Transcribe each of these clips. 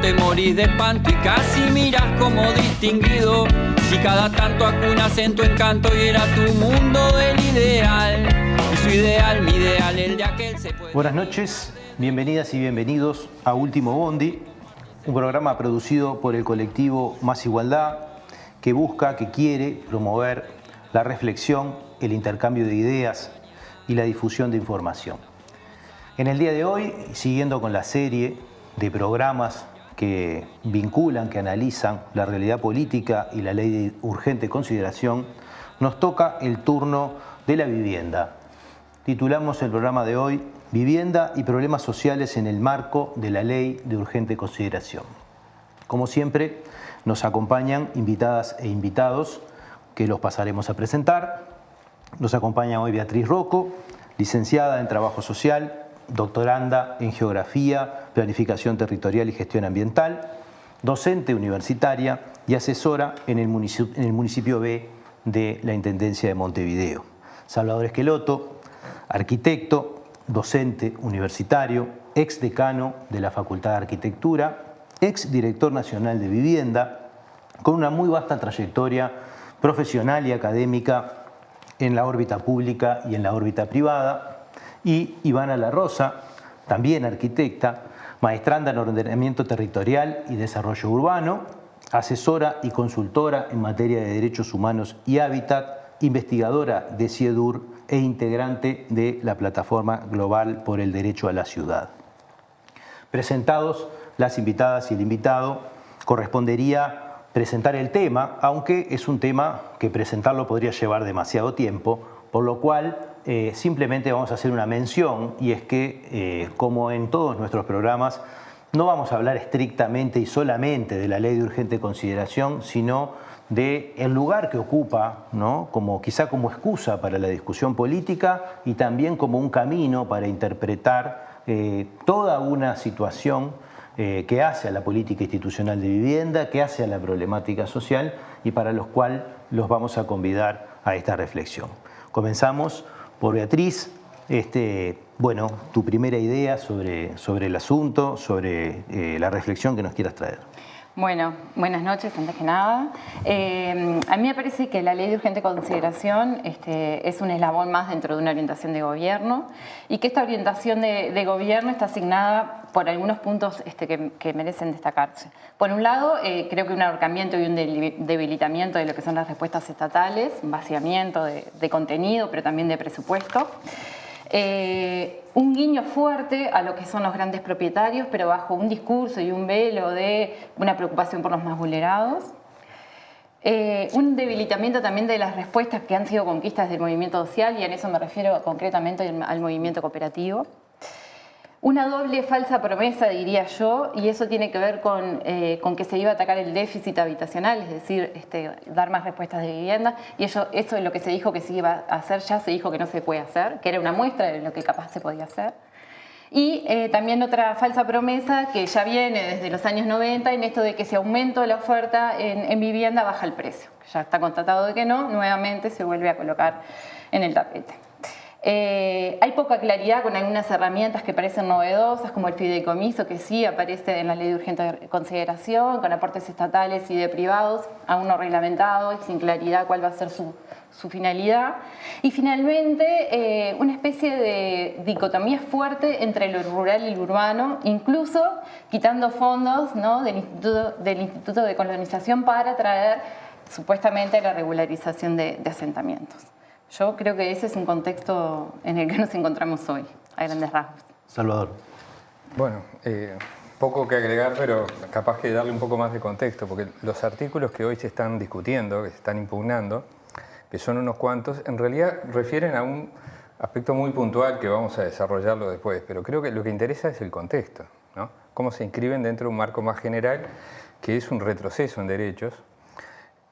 te morís de espanto y casi miras como distinguido. Si cada tanto acunas en tu encanto y era tu mundo del ideal. Y su ideal, mi ideal, el de aquel se puede... Buenas noches, bienvenidas y bienvenidos a Último Bondi, un programa producido por el colectivo Más Igualdad que busca, que quiere promover la reflexión, el intercambio de ideas y la difusión de información. En el día de hoy, siguiendo con la serie de programas que vinculan, que analizan la realidad política y la ley de urgente consideración, nos toca el turno de la vivienda. Titulamos el programa de hoy Vivienda y problemas sociales en el marco de la ley de urgente consideración. Como siempre, nos acompañan invitadas e invitados que los pasaremos a presentar. Nos acompaña hoy Beatriz Rocco, licenciada en Trabajo Social, doctoranda en Geografía, Planificación Territorial y Gestión Ambiental, docente universitaria y asesora en el municipio B de la Intendencia de Montevideo. Salvador Esqueloto, arquitecto, docente universitario, ex decano de la Facultad de Arquitectura, ex director nacional de Vivienda, con una muy vasta trayectoria profesional y académica en la órbita pública y en la órbita privada. Y Ivana La Rosa, también arquitecta, maestranda en ordenamiento territorial y desarrollo urbano, asesora y consultora en materia de derechos humanos y hábitat, investigadora de CIEDUR e integrante de la Plataforma Global por el Derecho a la Ciudad. Presentados las invitadas y el invitado, correspondería presentar el tema, aunque es un tema que presentarlo podría llevar demasiado tiempo, por lo cual simplemente vamos a hacer una mención, y es que, como en todos nuestros programas, no vamos a hablar estrictamente y solamente de la ley de urgente consideración, sino del lugar que ocupa, ¿no? Quizá como excusa para la discusión política y también como un camino para interpretar toda una situación que hace a la política institucional de vivienda, que hace a la problemática social y para los cuales los vamos a convidar a esta reflexión. Comenzamos por Beatriz. Tu primera idea sobre el asunto, sobre la reflexión que nos quieras traer. Bueno, buenas noches, antes que nada. A mí me parece que la ley de urgente consideración es un eslabón más dentro de una orientación de gobierno y que esta orientación de gobierno está asignada por algunos puntos que merecen destacarse. Por un lado, creo que un ahorcamiento y un debilitamiento de lo que son las respuestas estatales, un vaciamiento de contenido, pero también de presupuesto. Un guiño fuerte a lo que son los grandes propietarios, pero bajo un discurso y un velo de una preocupación por los más vulnerados. Un debilitamiento también de las respuestas que han sido conquistas del movimiento social, y en eso me refiero concretamente al movimiento cooperativo. Una doble falsa promesa, diría yo, y eso tiene que ver con que se iba a atacar el déficit habitacional, es decir, dar más respuestas de vivienda, y eso es lo que se dijo que se iba a hacer, ya se dijo que no se puede hacer, que era una muestra de lo que capaz se podía hacer. Y también otra falsa promesa que ya viene desde los años 90 en esto de que si aumenta la oferta en vivienda baja el precio. Ya está constatado de que no, nuevamente se vuelve a colocar en el tapete. Hay poca claridad con algunas herramientas que parecen novedosas, como el fideicomiso, que sí aparece en la ley de urgente consideración, con aportes estatales y de privados, aún no reglamentado y sin claridad cuál va a ser su finalidad. Y finalmente, una especie de dicotomía fuerte entre lo rural y lo urbano, incluso quitando fondos, ¿no?, del Instituto de Colonización para traer supuestamente la regularización de asentamientos. Yo creo que ese es un contexto en el que nos encontramos hoy, a grandes rasgos. Salvador. Bueno, poco que agregar, pero capaz que darle un poco más de contexto, porque los artículos que hoy se están discutiendo, que se están impugnando, que son unos cuantos, en realidad refieren a un aspecto muy puntual que vamos a desarrollarlo después, pero creo que lo que interesa es el contexto, ¿no? Cómo se inscriben dentro de un marco más general, que es un retroceso en derechos.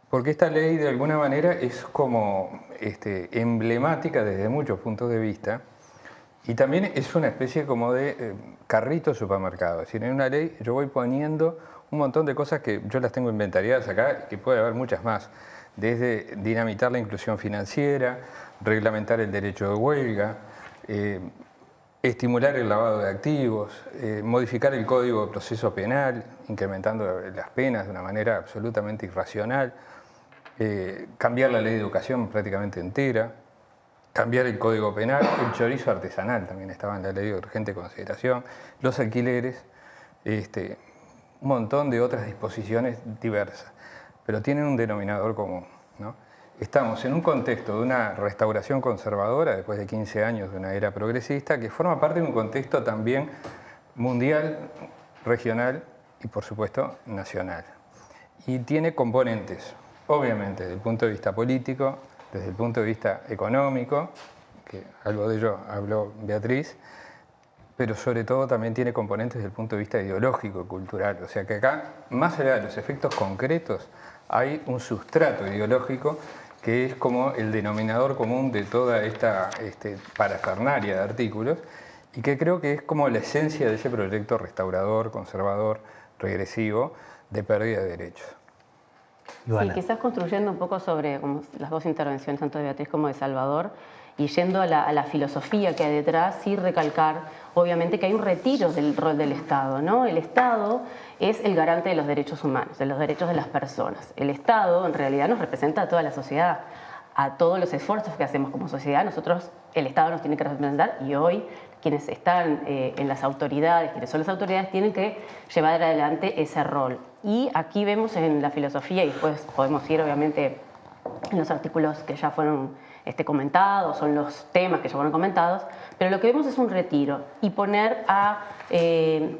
Porque esta ley, de alguna manera, es como emblemática desde muchos puntos de vista y también es una especie como de carrito supermercado. Es decir, en una ley yo voy poniendo un montón de cosas que yo las tengo inventariadas acá, que puede haber muchas más, desde dinamitar la inclusión financiera, reglamentar el derecho de huelga, estimular el lavado de activos, modificar el Código de Proceso Penal, incrementando las penas de una manera absolutamente irracional, cambiar la ley de educación prácticamente entera, cambiar el Código Penal, el chorizo artesanal también estaba en la ley de urgente consideración, los alquileres, un montón de otras disposiciones diversas, pero tienen un denominador común, ¿no? Estamos en un contexto de una restauración conservadora, después de 15 años de una era progresista, que forma parte de un contexto también mundial, regional y, por supuesto, nacional. Y tiene componentes, obviamente, desde el punto de vista político, desde el punto de vista económico, que algo de ello habló Beatriz, pero sobre todo también tiene componentes desde el punto de vista ideológico y cultural. O sea que acá, más allá de los efectos concretos, hay un sustrato ideológico que es como el denominador común de toda esta parafernalia de artículos y que creo que es como la esencia de ese proyecto restaurador, conservador, regresivo, de pérdida de derechos. Sí, quizás construyendo un poco sobre como las dos intervenciones, tanto de Beatriz como de Salvador, y yendo a la filosofía que hay detrás, sí recalcar, obviamente, que hay un retiro del rol del Estado, ¿no? El Estado es el garante de los derechos humanos, de los derechos de las personas. El Estado, en realidad, nos representa a toda la sociedad, a todos los esfuerzos que hacemos como sociedad. Nosotros, el Estado nos tiene que representar y hoy quienes están en las autoridades, quienes son las autoridades, tienen que llevar adelante ese rol. Y aquí vemos en la filosofía, y después podemos ir, obviamente, en los artículos que ya fueron comentados, son los temas que ya fueron comentados, pero lo que vemos es un retiro y poner a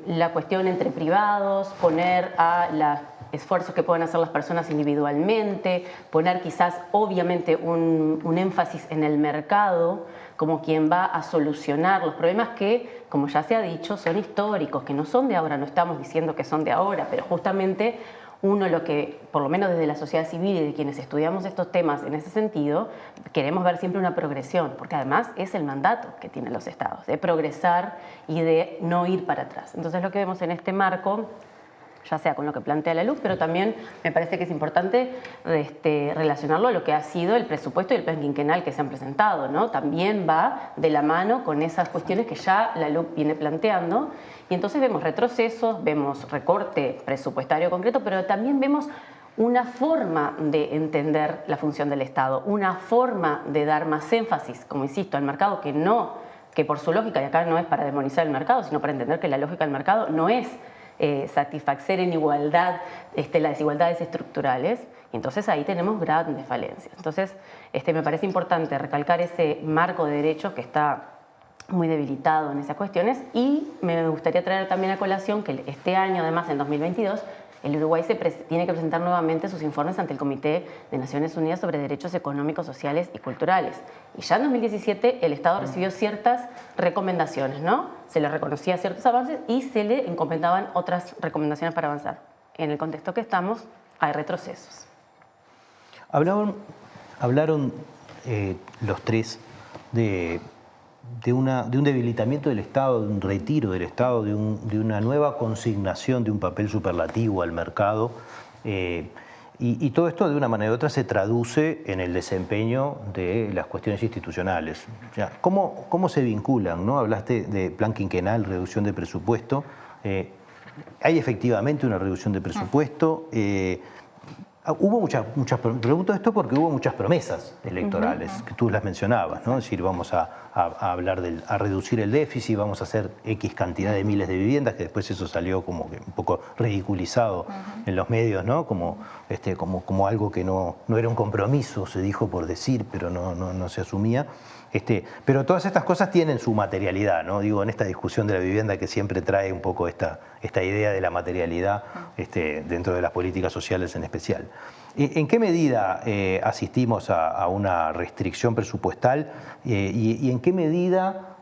la cuestión entre privados, poner a los esfuerzos que pueden hacer las personas individualmente, poner quizás obviamente un énfasis en el mercado como quien va a solucionar los problemas que, como ya se ha dicho, son históricos, que no son de ahora, no estamos diciendo que son de ahora, pero justamente uno lo que, por lo menos desde la sociedad civil y de quienes estudiamos estos temas en ese sentido, queremos ver siempre una progresión, porque además es el mandato que tienen los estados, de progresar y de no ir para atrás. Entonces lo que vemos en este marco, ya sea con lo que plantea la LUC, pero también me parece que es importante relacionarlo a lo que ha sido el presupuesto y el plan quinquenal que se han presentado, ¿no? También va de la mano con esas cuestiones que ya la LUC viene planteando, y entonces vemos retrocesos, vemos recorte presupuestario concreto, pero también vemos una forma de entender la función del Estado, una forma de dar más énfasis, como insisto, al mercado, que por su lógica, y acá no es para demonizar el mercado, sino para entender que la lógica del mercado no es satisfacer en igualdad las desigualdades estructurales, y entonces ahí tenemos grandes falencias. Entonces me parece importante recalcar ese marco de derechos que está muy debilitado en esas cuestiones, y me gustaría traer también a colación que este año, además en 2022, el Uruguay tiene que presentar nuevamente sus informes ante el Comité de Naciones Unidas sobre Derechos Económicos, Sociales y Culturales. Y ya en 2017 el Estado recibió ciertas recomendaciones, ¿no? Se le reconocía ciertos avances y se le encomendaban otras recomendaciones para avanzar. En el contexto que estamos, hay retrocesos. Hablaron los tres de un debilitamiento del Estado, de un retiro del Estado, de una nueva consignación de un papel superlativo al mercado. Y todo esto, de una manera u otra, se traduce en el desempeño de las cuestiones institucionales. O sea, ¿cómo se vinculan, ¿no? Hablaste de plan quinquenal, reducción de presupuesto. ¿Hay efectivamente una reducción de presupuesto? Hubo muchas pregunto esto porque hubo muchas promesas electorales, que tú las mencionabas, ¿no? Es decir, vamos a hablar a reducir el déficit, vamos a hacer X cantidad de miles de viviendas, que después eso salió como que un poco ridiculizado en los medios, ¿no? Como algo que no era un compromiso, se dijo por decir, pero no se asumía. Pero todas estas cosas tienen su materialidad, ¿no? Digo, en esta discusión de la vivienda que siempre trae un poco esta idea de la materialidad dentro de las políticas sociales en especial. ¿En qué medida asistimos a una restricción presupuestal y en qué medida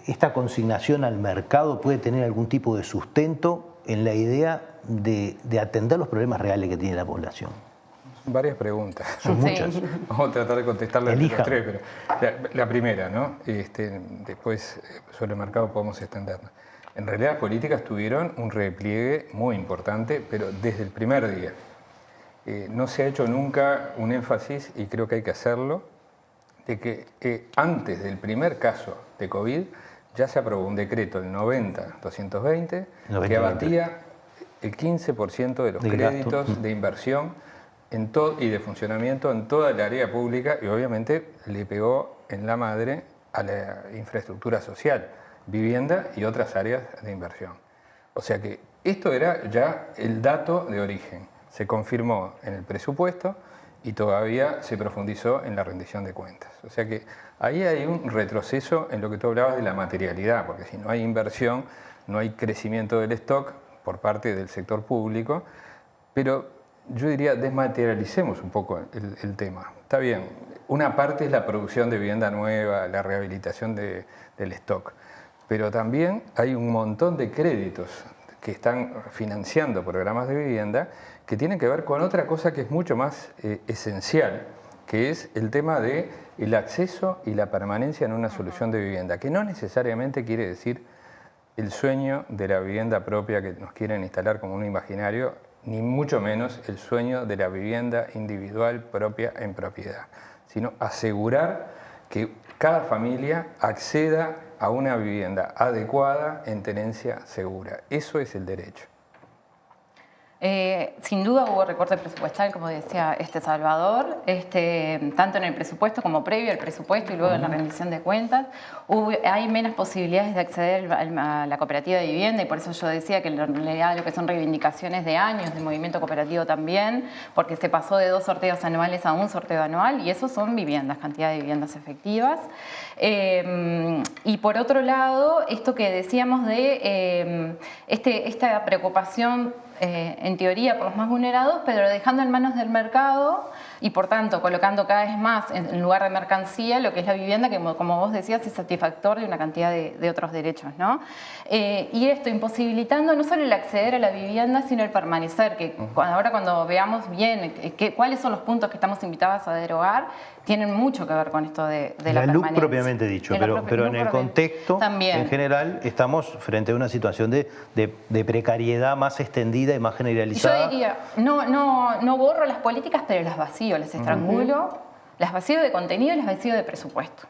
esta consignación al mercado puede tener algún tipo de sustento en la idea de atender los problemas reales que tiene la población? Varias preguntas. Son muchas. Vamos a tratar de contestarlas las tres, pero la primera, ¿no? Después sobre el mercado podemos extendernos. En realidad las políticas tuvieron un repliegue muy importante, pero desde el primer día. No se ha hecho nunca un énfasis, y creo que hay que hacerlo, de que antes del primer caso de COVID ya se aprobó un decreto, el 90-220, que abatía el 15% de los créditos de inversión y de funcionamiento en toda el área pública, y obviamente le pegó en la madre a la infraestructura social, vivienda y otras áreas de inversión. O sea que esto era ya el dato de origen. Se confirmó en el presupuesto y todavía se profundizó en la rendición de cuentas. O sea que ahí hay un retroceso en lo que tú hablabas de la materialidad, porque si no hay inversión, no hay crecimiento del stock por parte del sector público, pero yo diría, desmaterialicemos un poco el tema. Está bien, una parte es la producción de vivienda nueva, la rehabilitación del stock, pero también hay un montón de créditos que están financiando programas de vivienda que tienen que ver con otra cosa que es mucho más esencial, que es el tema del acceso y la permanencia en una solución de vivienda, que no necesariamente quiere decir el sueño de la vivienda propia que nos quieren instalar como un imaginario, ni mucho menos el sueño de la vivienda individual propia en propiedad, sino asegurar que cada familia acceda a una vivienda adecuada en tenencia segura. Eso es el derecho. Sin duda hubo recorte presupuestal, como decía Salvador, tanto en el presupuesto como previo al presupuesto y luego en la rendición de cuentas. Hay menos posibilidades de acceder a la cooperativa de vivienda, y por eso yo decía que en realidad lo que son reivindicaciones de años del movimiento cooperativo también, porque se pasó de 2 sorteos anuales a un sorteo anual, y eso son viviendas, cantidad de viviendas efectivas. Y por otro lado, esto que decíamos de esta preocupación en teoría por los más vulnerados, pero dejando en manos del mercado y por tanto colocando cada vez más en lugar de mercancía lo que es la vivienda, que como vos decías es satisfactor de una cantidad de otros derechos, ¿no? Y esto imposibilitando no solo el acceder a la vivienda, sino el permanecer, que ahora cuando veamos bien cuáles son los puntos que estamos invitados a derogar, tienen mucho que ver con esto de la permanencia. LUC propiamente dicho, pero en el contexto también, en general, estamos frente a una situación de precariedad más extendida y más generalizada. Yo diría, no borro las políticas, pero las vacío, las estrangulo, las vacío de contenido y las vacío de presupuesto.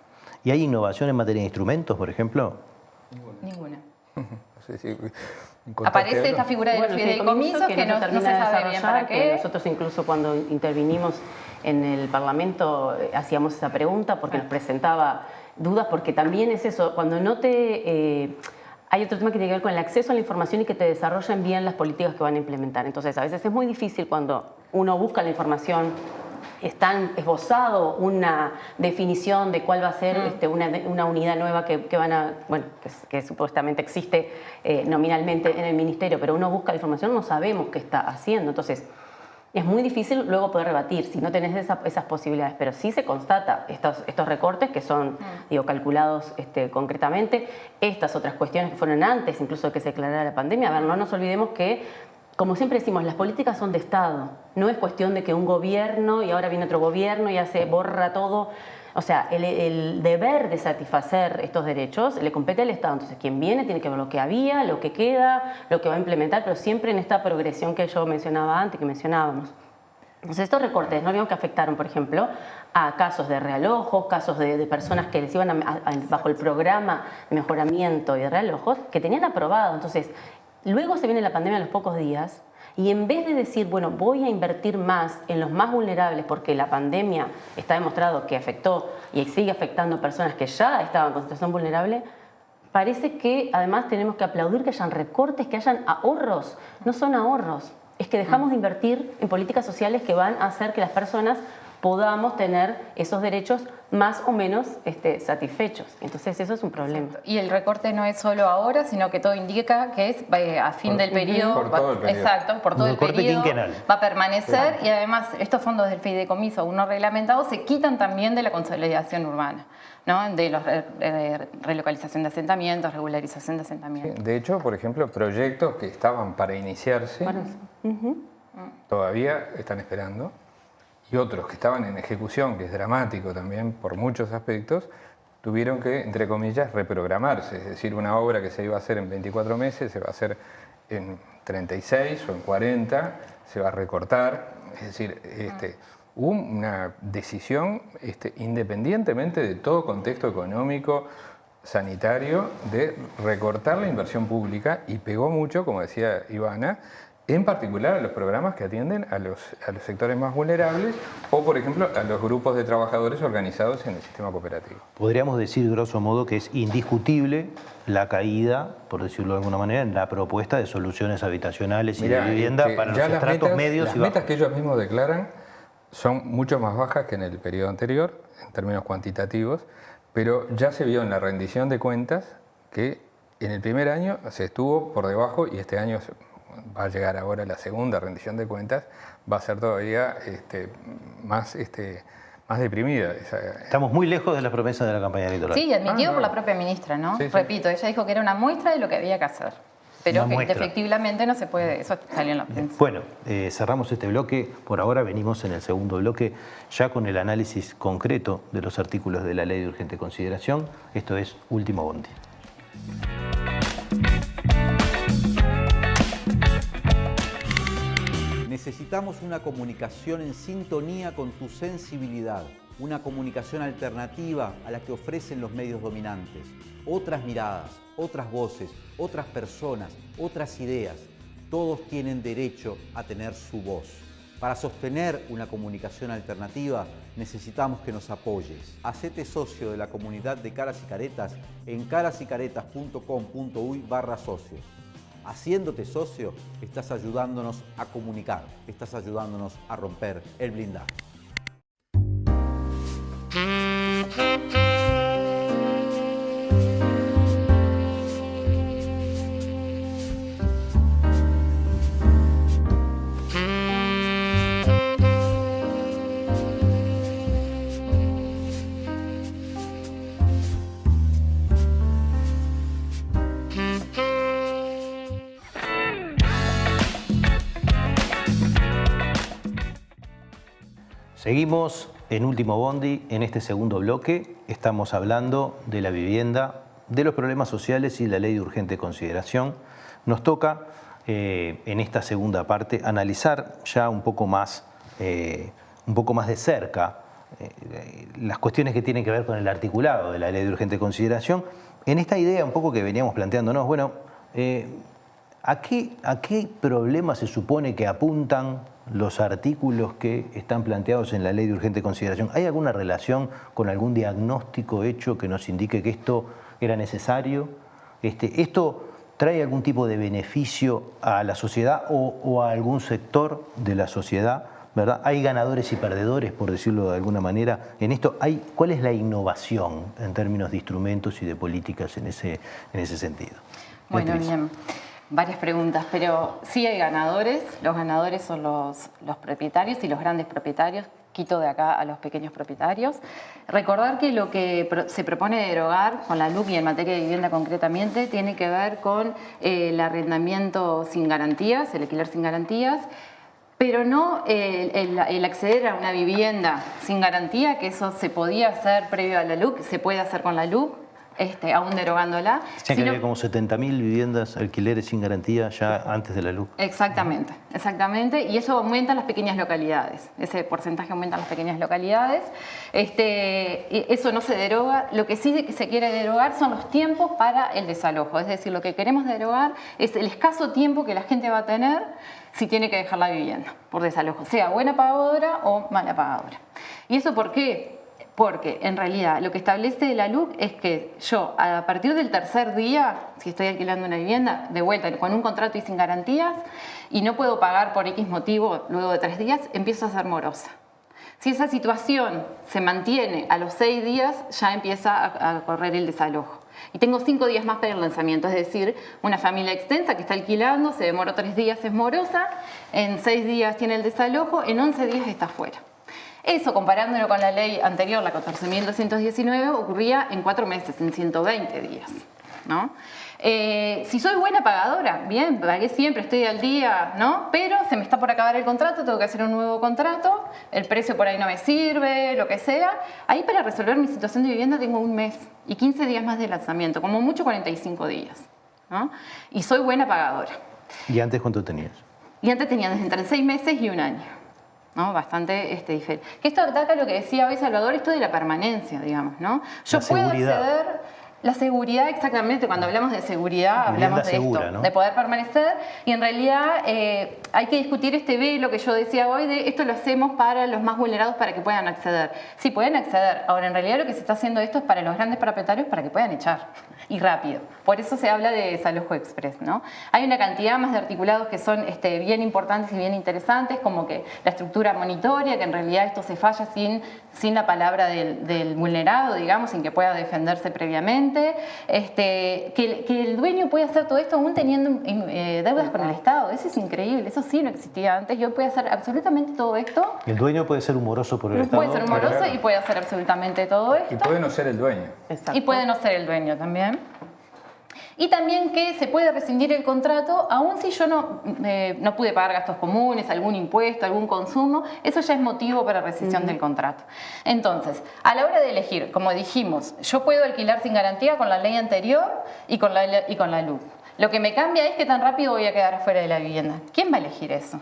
¿Y hay innovación en materia de instrumentos, por ejemplo? Ninguna. Sí, sí. Aparece esta figura de los fideicomisos que no se sabe bien para qué. Nosotros incluso cuando intervinimos en el Parlamento hacíamos esa pregunta porque nos presentaba dudas, porque también es eso, cuando no te... hay otro tema que tiene que ver con el acceso a la información y que te desarrollen bien las políticas que van a implementar. Entonces, a veces es muy difícil cuando uno busca la información, está esbozado una definición de cuál va a ser una unidad nueva que van a, bueno, que supuestamente existe nominalmente en el ministerio, pero uno busca la información, no sabemos qué está haciendo. Entonces, es muy difícil luego poder rebatir si no tenés esas posibilidades, pero sí se constata estos recortes que son, digo, calculados concretamente. Estas otras cuestiones que fueron antes incluso de que se declarara la pandemia. A ver, no nos olvidemos que, como siempre decimos, las políticas son de Estado. No es cuestión de que un gobierno y ahora viene otro gobierno y borra todo. O sea, el deber de satisfacer estos derechos le compete al Estado. Entonces, quien viene tiene que ver lo que había, lo que queda, lo que va a implementar, pero siempre en esta progresión que yo mencionaba antes, que mencionábamos. Entonces, estos recortes no vimos que afectaron, por ejemplo, a casos de realojos, casos de personas que les iban bajo el programa de mejoramiento y de realojos, que tenían aprobado. Entonces, luego se viene la pandemia a los pocos días, y en vez de decir, bueno, voy a invertir más en los más vulnerables porque la pandemia está demostrado que afectó y sigue afectando a personas que ya estaban en situación vulnerable, parece que además tenemos que aplaudir que hayan recortes, que hayan ahorros. No son ahorros, es que dejamos de invertir en políticas sociales que van a hacer que las personas podamos tener esos derechos más o menos satisfechos. Entonces eso es un problema. Exacto. Y el recorte no es solo ahora, sino que todo indica que es a fin del periodo. Por todo el periodo. Exacto, por todo el periodo. Va a permanecer, y además estos fondos del fideicomiso aún no reglamentados se quitan también de la consolidación urbana, ¿no? De la relocalización de asentamientos, regularización de asentamientos. Sí, de hecho, por ejemplo, proyectos que estaban para iniciarse todavía están esperando. Y otros que estaban en ejecución, que es dramático también por muchos aspectos, tuvieron que, entre comillas, reprogramarse. Es decir, una obra que se iba a hacer en 24 meses se va a hacer en 36 o en 40, se va a recortar. Es decir, hubo una decisión independientemente de todo contexto económico sanitario de recortar la inversión pública y pegó mucho, como decía Ivana, en particular a los programas que atienden a los sectores más vulnerables o, por ejemplo, a los grupos de trabajadores organizados en el sistema cooperativo. Podríamos decir, grosso modo, que es indiscutible la caída, por decirlo de alguna manera, en la propuesta de soluciones habitacionales y de vivienda para los estratos medios y bajos. Las metas que ellos mismos declaran son mucho más bajas que en el periodo anterior, en términos cuantitativos, pero ya se vio en la rendición de cuentas que en el primer año se estuvo por debajo y este año va a llegar ahora la segunda rendición de cuentas, va a ser todavía más deprimida. Estamos muy lejos de las promesas de la campaña electoral. Sí, admitido por la propia ministra, ¿no? Sí, sí. Repito, ella dijo que era una muestra de lo que había que hacer, pero que efectivamente no se puede, eso salió en la prensa. Bueno, cerramos este bloque, por ahora venimos en el segundo bloque, ya con el análisis concreto de los artículos de la Ley de Urgente Consideración. Esto es Último Bondi. Necesitamos una comunicación en sintonía con tu sensibilidad, una comunicación alternativa a la que ofrecen los medios dominantes. Otras miradas, otras voces, otras personas, otras ideas. Todos tienen derecho a tener su voz. Para sostener una comunicación alternativa necesitamos que nos apoyes. Hacete socio de la comunidad de Caras y Caretas en carasycaretas.com.uy/socios. Haciéndote socio, estás ayudándonos a comunicar, estás ayudándonos a romper el blindaje. Seguimos en Último Bondi, en este segundo bloque estamos hablando de la vivienda, de los problemas sociales y la Ley de Urgente Consideración. Nos toca en esta segunda parte analizar ya un poco más de cerca las cuestiones que tienen que ver con el articulado de la Ley de Urgente Consideración, en esta idea un poco que veníamos planteándonos, bueno, ¿a qué problemas se supone que apuntan los artículos que están planteados en la Ley de Urgente Consideración? ¿Hay alguna relación con algún diagnóstico hecho que nos indique que esto era necesario? ¿Esto trae algún tipo de beneficio a la sociedad o a algún sector de la sociedad? ¿Verdad? ¿Hay ganadores y perdedores, por decirlo de alguna manera, en esto? ¿Cuál es la innovación en términos de instrumentos y de políticas en ese sentido? Bueno, Beatriz. bien. Varias preguntas, pero sí hay ganadores. Los ganadores son los propietarios y los grandes propietarios. Quito de acá a los pequeños propietarios. Recordar que lo que se propone derogar con la LUC y en materia de vivienda concretamente tiene que ver con el arrendamiento sin garantías, el alquiler sin garantías, pero no el acceder a una vivienda sin garantía, que eso se podía hacer previo a la LUC, se puede hacer con la LUC. Aún derogándola. Que había como 70.000 viviendas, alquileres sin garantía ya antes de la LUC. Exactamente, exactamente. Y eso aumenta en las pequeñas localidades. Ese porcentaje aumenta en las pequeñas localidades. Eso no se deroga. Lo que sí se quiere derogar son los tiempos para el desalojo. Es decir, lo que queremos derogar es el escaso tiempo que la gente va a tener si tiene que dejar la vivienda por desalojo, sea buena pagadora o mala pagadora. ¿Y eso por qué? Porque en realidad lo que establece la LUC es que yo a partir del tercer día, si estoy alquilando una vivienda, de vuelta con un contrato y sin garantías, y no puedo pagar por X motivo luego de 3 días, empiezo a ser morosa. Si esa situación se mantiene a los 6 días, ya empieza a correr el desalojo. Y tengo 5 días más para el lanzamiento, es decir, una familia extensa que está alquilando, se demoró 3 días, es morosa, en 6 días tiene el desalojo, en 11 días está fuera. Eso, comparándolo con la ley anterior, la 14.219, ocurría en 4 meses, en 120 días, ¿no? Si soy buena pagadora, bien, pagué siempre, estoy al día, ¿no? Pero se me está por acabar el contrato, tengo que hacer un nuevo contrato, el precio por ahí no me sirve, lo que sea. Ahí para resolver mi situación de vivienda tengo 1 mes y 15 días más de lanzamiento, como mucho 45 días, ¿no? Y soy buena pagadora. ¿Y antes cuánto tenías? Y antes tenía entre 6 meses y 1 año. ¿No? Bastante diferente. Que esto ataca lo que decía hoy Salvador, esto de la permanencia, digamos, ¿no? Yo puedo acceder, La seguridad, exactamente, cuando hablamos de seguridad, hablamos de segura, esto, ¿no? de poder permanecer, y en realidad hay que discutir este velo que yo decía hoy, de esto lo hacemos para los más vulnerados para que puedan acceder. Sí, pueden acceder. Ahora, en realidad lo que se está haciendo esto es para los grandes propietarios para que puedan echar, y rápido. Por eso se habla de desalojo express, ¿no? Hay una cantidad más de articulados que son bien importantes y bien interesantes, como que la estructura monitoria, que en realidad esto se falla sin la palabra del vulnerado, digamos, sin que pueda defenderse previamente. Que el dueño puede hacer todo esto aún teniendo deudas con el Estado. Eso es increíble, eso sí no existía antes. Yo puedo hacer absolutamente todo esto. El dueño puede ser un moroso por el Estado. Puede ser un moroso y puede hacer absolutamente todo esto. Y puede no ser el dueño. Exacto. Y puede no ser el dueño también. Y también que se puede rescindir el contrato, aun si yo no pude pagar gastos comunes, algún impuesto, algún consumo, eso ya es motivo para rescisión del contrato. Entonces, a la hora de elegir, como dijimos, yo puedo alquilar sin garantía con la ley anterior y con la LUC. Lo que me cambia es que tan rápido voy a quedar afuera de la vivienda. ¿Quién va a elegir eso?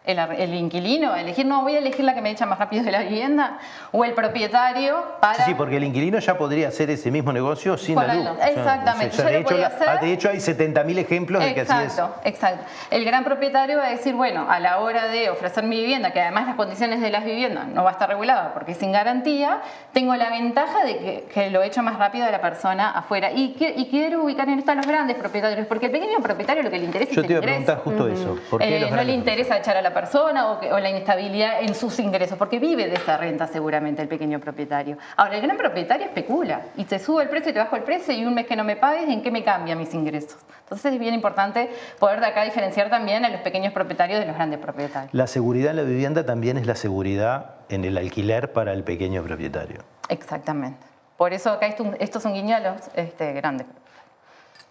¿El inquilino va a elegir? No, voy a elegir la que me echa más rápido de la vivienda. ¿O el propietario para...? Sí, porque el inquilino ya podría hacer ese mismo negocio sin la LUC. Exactamente. De hecho, hay 70.000 ejemplos de que así es. Exacto. El gran propietario va a decir, bueno, a la hora de ofrecer mi vivienda, que además las condiciones de las viviendas no va a estar regulada porque es sin garantía, tengo la ventaja de que lo echo más rápido a la persona afuera. Y quiero ubicar en esto a los grandes propietarios, porque el pequeño propietario lo que le interesa es el ingreso. Yo te iba a preguntar justo eso. ¿Por qué los no le interesa echar a la persona o la inestabilidad en sus ingresos, porque vive de esa renta seguramente el pequeño propietario. Ahora, el gran propietario especula y te sube el precio y te bajo el precio y un mes que no me pagues, ¿en qué me cambia mis ingresos? Entonces es bien importante poder de acá diferenciar también a los pequeños propietarios de los grandes propietarios. La seguridad en la vivienda también es la seguridad en el alquiler para el pequeño propietario. Exactamente. Por eso acá esto es un guiño a los grandes.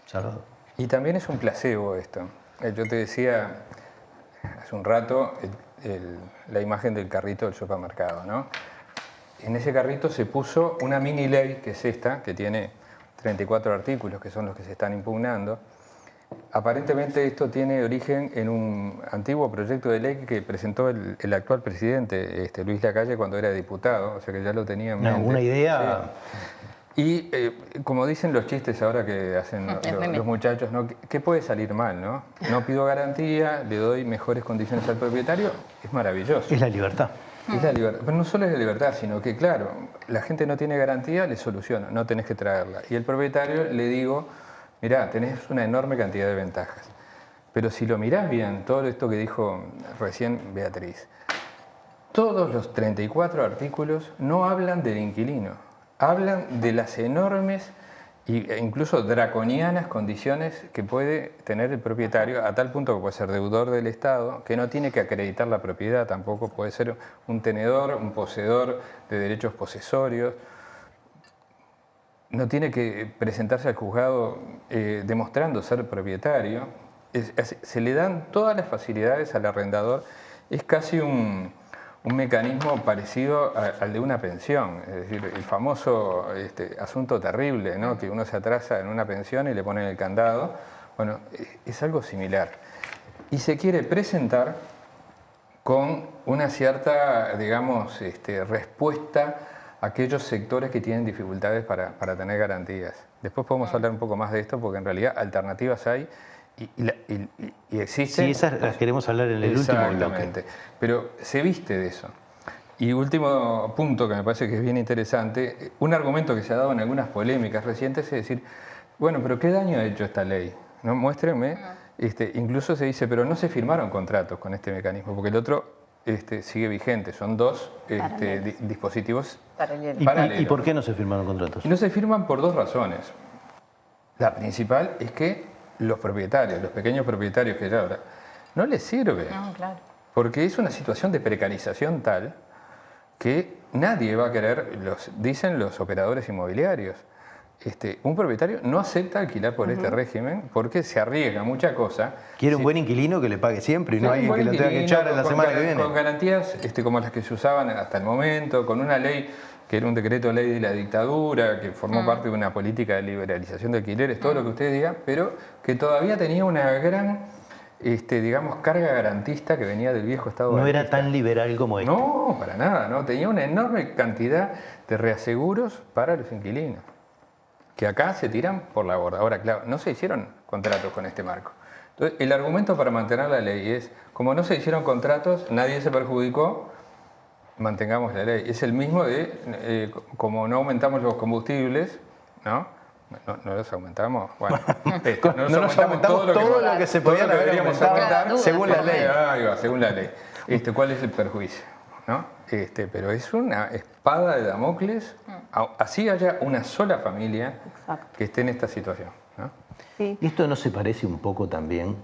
Salvador. Y también es un placebo esto. Yo te decía hace un rato la imagen del carrito del supermercado, ¿no? En ese carrito se puso una mini ley, que es esta, que tiene 34 artículos, que son los que se están impugnando. Aparentemente esto tiene origen en un antiguo proyecto de ley que presentó el actual presidente, Luis Lacalle, cuando era diputado, o sea que ya lo tenía en mente. Una idea... Sí. Y como dicen los chistes ahora que hacen los muchachos, ¿no? ¿Qué puede salir mal, no? No pido garantía, le doy mejores condiciones al propietario, es maravilloso. Es la libertad. Es la libertad. Pero no solo es la libertad, sino que, claro, la gente no tiene garantía, le soluciono, no tenés que traerla. Y el propietario le digo, mirá, tenés una enorme cantidad de ventajas. Pero si lo mirás bien, todo esto que dijo recién Beatriz, todos los 34 artículos no hablan del inquilino. Hablan de las enormes e incluso draconianas condiciones que puede tener el propietario, a tal punto que puede ser deudor del Estado, que no tiene que acreditar la propiedad tampoco, puede ser un tenedor, un poseedor de derechos posesorios, no tiene que presentarse al juzgado demostrando ser propietario, se le dan todas las facilidades al arrendador, es casi un mecanismo parecido al de una pensión, es decir, el famoso asunto terrible, ¿no? Que uno se atrasa en una pensión y le ponen el candado. Bueno, es algo similar. Y se quiere presentar con una cierta, digamos, respuesta a aquellos sectores que tienen dificultades para tener garantías. Después podemos hablar un poco más de esto, porque en realidad alternativas hay y existen. Sí, esas las queremos hablar en el último bloque. Exactamente, pero se viste de eso. Y último punto que me parece que es bien interesante, un argumento que se ha dado en algunas polémicas recientes es decir, bueno, pero ¿qué daño ha hecho esta ley? ¿No? Muéstrenme. Incluso se dice, pero no se firmaron contratos con este mecanismo, porque el otro sigue vigente, son dos dispositivos paralelos. ¿Y por qué no se firmaron contratos? Y no se firman por dos razones. La principal es que los propietarios, los pequeños propietarios que ya ahora, no les sirve. No, claro. Porque es una situación de precarización tal que nadie va a querer, dicen los operadores inmobiliarios. Un propietario no acepta alquilar por este régimen porque se arriesga mucha cosa. Quiere un buen inquilino que le pague siempre y no alguien que lo tenga que echar a la semana que viene. Con garantías como las que se usaban hasta el momento, con una ley que era un decreto ley de la dictadura, que formó parte de una política de liberalización de alquileres, todo lo que ustedes digan, pero que todavía tenía una gran, digamos, carga garantista que venía del viejo Estado. No era tan liberal como este. No, para nada, no. Tenía una enorme cantidad de reaseguros para los inquilinos. que acá se tiran por la borda. Ahora, claro, no se hicieron contratos con este marco. Entonces, el argumento para mantener la ley es, como no se hicieron contratos, nadie se perjudicó, mantengamos la ley. Es el mismo de, como no aumentamos los combustibles, ¿no? No los aumentamos, bueno, no nos aumentamos todo lo que se podía haber aumentado según la ley. Ahí va, según la ley. ¿Cuál es el perjuicio? ¿No? Pero es una espada de Damocles, así haya una sola familia que esté en esta situación, ¿no? Sí. ¿Y esto no se parece un poco también,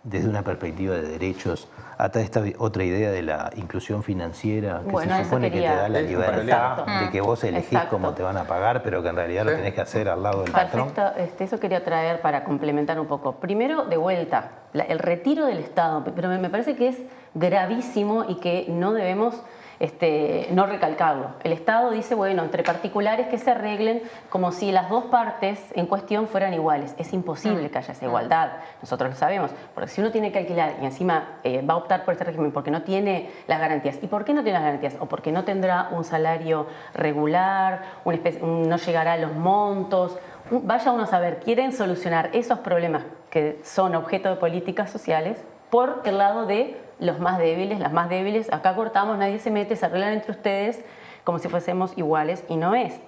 desde una perspectiva de derechos, a esta otra idea de la inclusión financiera, que se supone que te da la libertad de que vos elegís cómo te van a pagar, pero que en realidad lo tenés que hacer al lado del patrón? Perfecto, eso quería traer para complementar un poco. Primero, de vuelta, el retiro del Estado, pero me parece que es gravísimo y que no debemos no recalcarlo. El Estado dice, bueno, entre particulares que se arreglen como si las dos partes en cuestión fueran iguales. Es imposible que haya esa igualdad. Nosotros lo sabemos, porque si uno tiene que alquilar y encima va a optar por este régimen porque no tiene las garantías. ¿Y por qué no tiene las garantías? O porque no tendrá un salario regular, no llegará a los montos. Vaya uno a saber, quieren solucionar esos problemas que son objeto de políticas sociales por el lado de los más débiles, las más débiles. Acá cortamos, nadie se mete, se arreglan entre ustedes como si fuésemos iguales, y no es.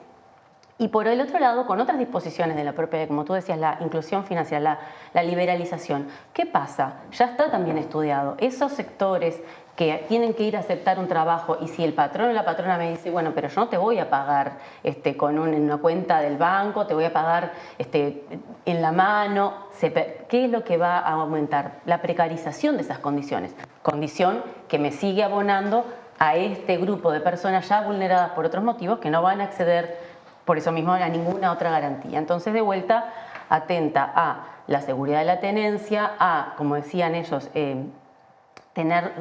Y por el otro lado, con otras disposiciones de la propia, como tú decías, la inclusión financiera, la liberalización. ¿Qué pasa? Ya está también estudiado. Esos sectores que tienen que ir a aceptar un trabajo, y si el patrón o la patrona me dice, bueno, pero yo no te voy a pagar con una cuenta del banco, te voy a pagar en la mano, ¿qué es lo que va a aumentar? La precarización de esas condiciones. Condición que me sigue abonando a este grupo de personas ya vulneradas por otros motivos que no van a acceder por eso mismo a ninguna otra garantía. Entonces, de vuelta, atenta a la seguridad de la tenencia, a, como decían ellos, tener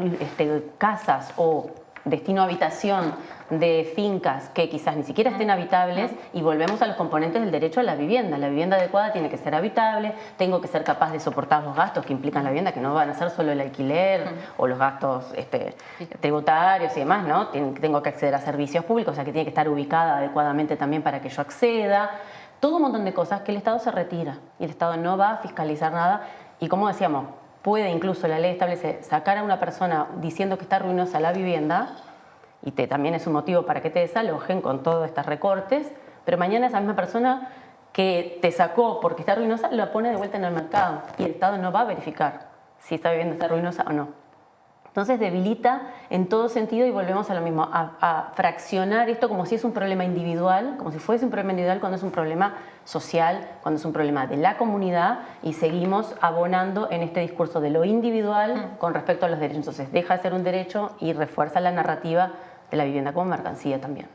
casas o destino a habitación de fincas que quizás ni siquiera estén habitables, y volvemos a los componentes del derecho a la vivienda. La vivienda adecuada tiene que ser habitable, tengo que ser capaz de soportar los gastos que implican la vivienda, que no van a ser solo el alquiler o los gastos tributarios y demás, ¿no? Tengo que acceder a servicios públicos, o sea que tiene que estar ubicada adecuadamente también para que yo acceda. Todo un montón de cosas que el Estado se retira y el Estado no va a fiscalizar nada, y como decíamos, puede incluso la ley establece sacar a una persona diciendo que está ruinosa la vivienda, y también es un motivo para que te desalojen con todos estos recortes, pero mañana esa misma persona que te sacó porque está ruinosa la pone de vuelta en el mercado, y el Estado no va a verificar si esta vivienda está ruinosa o no. Entonces debilita en todo sentido, y volvemos a lo mismo, a fraccionar esto como si es un problema individual, como si fuese un problema individual, cuando es un problema social, cuando es un problema de la comunidad, y seguimos abonando en este discurso de lo individual con respecto a los derechos. Entonces deja de ser un derecho y refuerza la narrativa de la vivienda como mercancía también.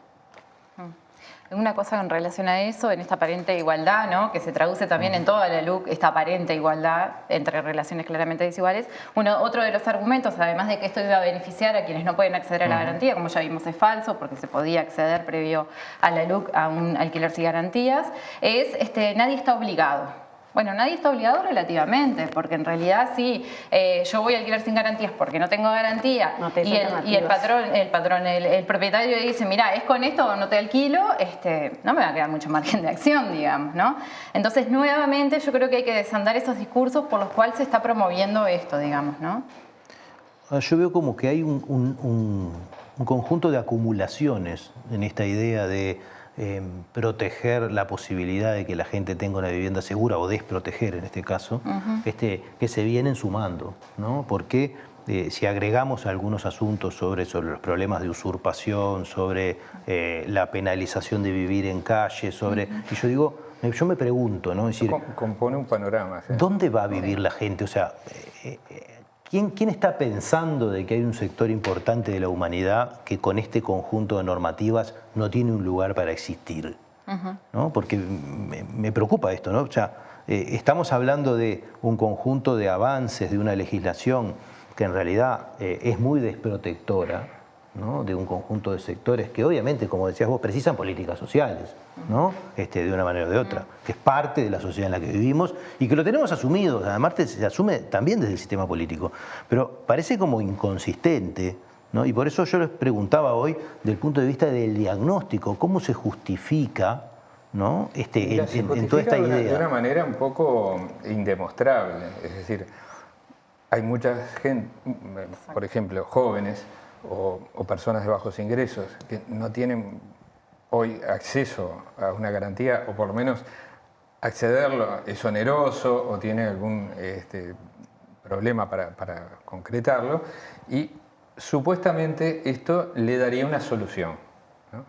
Una cosa en relación a eso, en esta aparente igualdad, ¿no?, que se traduce también en toda la LUC, esta aparente igualdad entre relaciones claramente desiguales. Otro de los argumentos, además de que esto iba a beneficiar a quienes no pueden acceder a la garantía, como ya vimos es falso, porque se podía acceder previo a la LUC a un alquiler sin garantías, es nadie está obligado. Bueno, nadie está obligado relativamente, porque en realidad si yo voy a alquilar sin garantías porque no tengo garantía, y el propietario dice, mira, es con esto o no te alquilo, no me va a quedar mucho margen de acción, digamos, ¿no? Entonces, nuevamente, yo creo que hay que desandar esos discursos por los cuales se está promoviendo esto, digamos, ¿no? Yo veo como que hay un conjunto de acumulaciones en esta idea de proteger la posibilidad de que la gente tenga una vivienda segura, o desproteger en este caso, que se vienen sumando, ¿no? Porque si agregamos algunos asuntos sobre los problemas de usurpación, sobre la penalización de vivir en calle, y yo me pregunto, ¿no? Es decir, compone un panorama, ¿sí? ¿Dónde va a vivir la gente? O sea, ¿quién está pensando de que hay un sector importante de la humanidad que con este conjunto de normativas no tiene un lugar para existir? ¿No? Porque me preocupa esto, ¿no? O sea, estamos hablando de un conjunto de avances de una legislación que en realidad es muy desprotectora, ¿no?, de un conjunto de sectores que obviamente, como decías vos, precisan políticas sociales, ¿no? De una manera o de otra, que es parte de la sociedad en la que vivimos y que lo tenemos asumido, además se asume también desde el sistema político, pero parece como inconsistente, ¿no? Y por eso yo les preguntaba hoy, del punto de vista del diagnóstico, ¿cómo se justifica ¿no? En toda esta idea. De una manera un poco indemostrable. Es decir, hay mucha gente, por ejemplo, jóvenes o personas de bajos ingresos que no tienen hoy acceso a una garantía, o por lo menos accederlo es oneroso o tiene algún problema para concretarlo, y supuestamente esto le daría una solución, ¿no?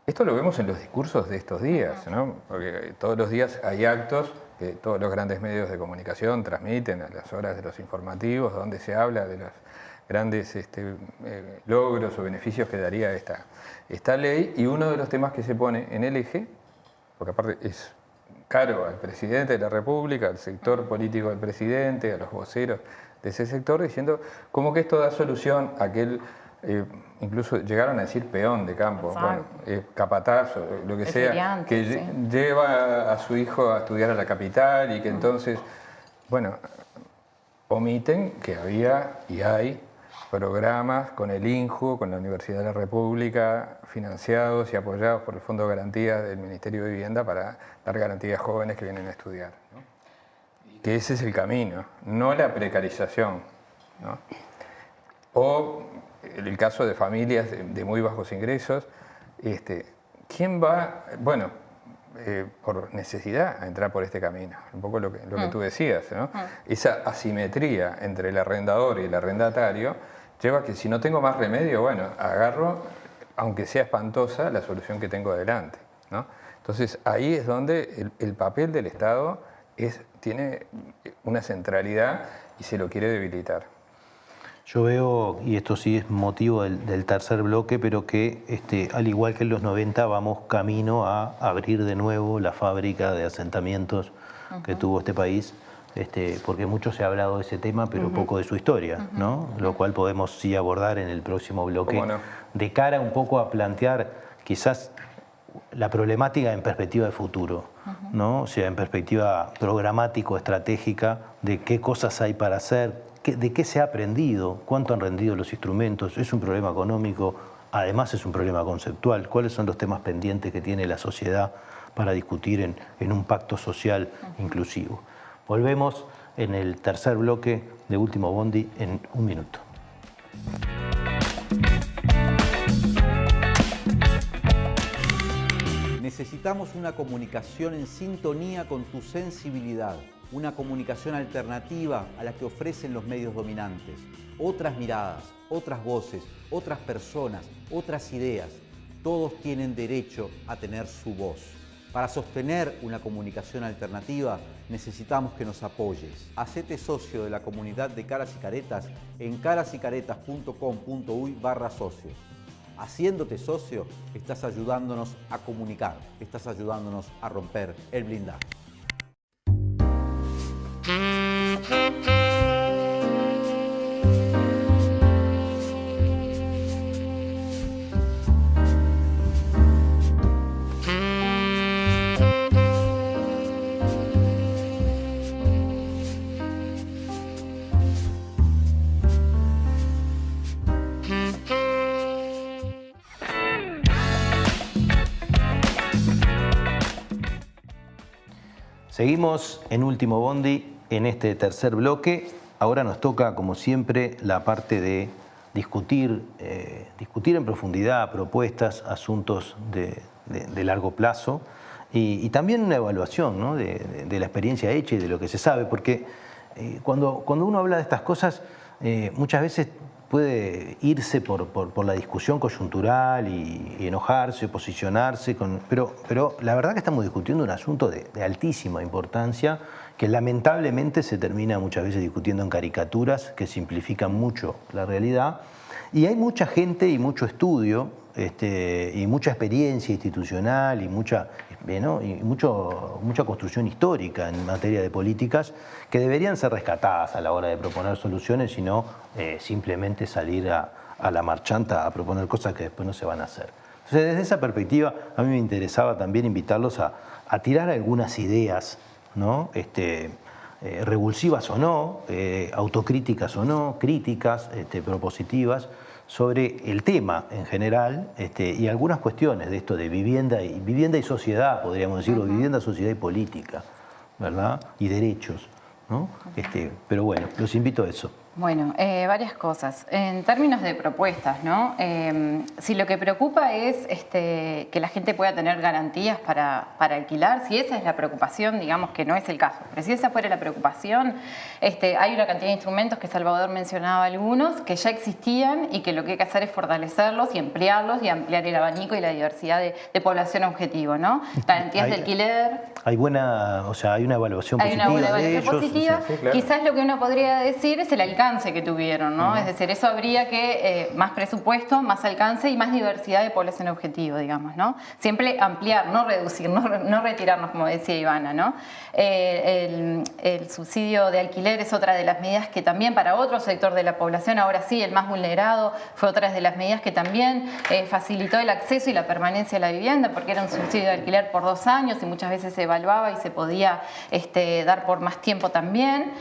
Esto lo vemos en los discursos de estos días, ¿no? Porque todos los días hay actos que todos los grandes medios de comunicación transmiten a las horas de los informativos, donde se habla de los grandes logros o beneficios que daría esta ley, y uno de los temas que se pone en el eje, porque aparte es caro al presidente de la República, al sector político del presidente, a los voceros de ese sector, diciendo como que esto da solución a aquel, incluso llegaron a decir peón de campo, bueno, capataz o lo que sea, que lleva a su hijo a estudiar a la capital y que entonces, bueno, omiten que había y hay programas con el INJU, con la Universidad de la República, financiados y apoyados por el Fondo de Garantías del Ministerio de Vivienda para dar garantías a jóvenes que vienen a estudiar, ¿no? Que ese es el camino, no la precarización, ¿no? O el caso de familias de muy bajos ingresos, ¿quién va, bueno, por necesidad a entrar por este camino? Un poco lo que tú decías, ¿no? Esa asimetría entre el arrendador y el arrendatario lleva a que si no tengo más remedio, bueno, agarro, aunque sea espantosa, la solución que tengo adelante, ¿no? Entonces ahí es donde el papel del Estado tiene una centralidad y se lo quiere debilitar. Yo veo, y esto sí es motivo del tercer bloque, pero que al igual que en los 90 vamos camino a abrir de nuevo la fábrica de asentamientos que tuvo este país, porque mucho se ha hablado de ese tema, pero poco de su historia, ¿no? Lo cual podemos sí abordar en el próximo bloque, de cara un poco a plantear quizás la problemática en perspectiva de futuro, ¿no? O sea, en perspectiva programático-estratégica de qué cosas hay para hacer, de qué se ha aprendido, cuánto han rendido los instrumentos. Es un problema económico, además es un problema conceptual. ¿Cuáles son los temas pendientes que tiene la sociedad para discutir en un pacto social inclusivo? Volvemos en el tercer bloque de Último Bondi en un minuto. Necesitamos una comunicación en sintonía con tu sensibilidad, una comunicación alternativa a la que ofrecen los medios dominantes. Otras miradas, otras voces, otras personas, otras ideas. Todos tienen derecho a tener su voz. Para sostener una comunicación alternativa necesitamos que nos apoyes. Hacete socio de la comunidad de Caras y Caretas en carasycaretas.com.uy/socios. Haciéndote socio, estás ayudándonos a comunicar, estás ayudándonos a romper el blindaje. Seguimos en Último Bondi en este tercer bloque. Ahora nos toca, como siempre, la parte de discutir en profundidad propuestas, asuntos de largo plazo y también una evaluación, ¿no? de la experiencia hecha y de lo que se sabe, porque cuando uno habla de estas cosas, muchas veces puede irse por la discusión coyuntural y enojarse, posicionarse, pero la verdad que estamos discutiendo un asunto de altísima importancia que lamentablemente se termina muchas veces discutiendo en caricaturas que simplifican mucho la realidad, y hay mucha gente y mucho estudio y mucha experiencia institucional y mucha construcción histórica en materia de políticas que deberían ser rescatadas a la hora de proponer soluciones y no simplemente salir a la marchanta a proponer cosas que después no se van a hacer. Entonces, desde esa perspectiva, a mí me interesaba también invitarlos a tirar algunas ideas, ¿no? Revulsivas o no, autocríticas o no, críticas, propositivas, sobre el tema en general y algunas cuestiones de esto de vivienda y sociedad, podríamos decirlo, vivienda, sociedad y política, ¿verdad? Y derechos, ¿no? Pero bueno, los invito a eso. Bueno, varias cosas. En términos de propuestas, ¿no? Si lo que preocupa es que la gente pueda tener garantías para alquilar, si esa es la preocupación, digamos que no es el caso, pero si esa fuera la preocupación, hay una cantidad de instrumentos que Salvador mencionaba algunos, que ya existían y que lo que hay que hacer es fortalecerlos y ampliarlos y ampliar el abanico y la diversidad de población objetivo, ¿no? Garantías de alquiler. Hay buena, o sea, hay una evaluación positiva de ellos. Positiva. Sí, claro. Quizás lo que uno podría decir es el alcance que tuvieron, ¿no? Es decir, eso habría que más presupuesto, más alcance y más diversidad de población objetivo, digamos, ¿no? Siempre ampliar, no reducir, no retirarnos, como decía Ivana, ¿no? El subsidio de alquiler es otra de las medidas que también para otro sector de la población, ahora sí, el más vulnerado, fue otra de las medidas que también facilitó el acceso y la permanencia a la vivienda, porque era un subsidio de alquiler por 2 años y muchas veces se evaluaba y se podía dar por más tiempo también.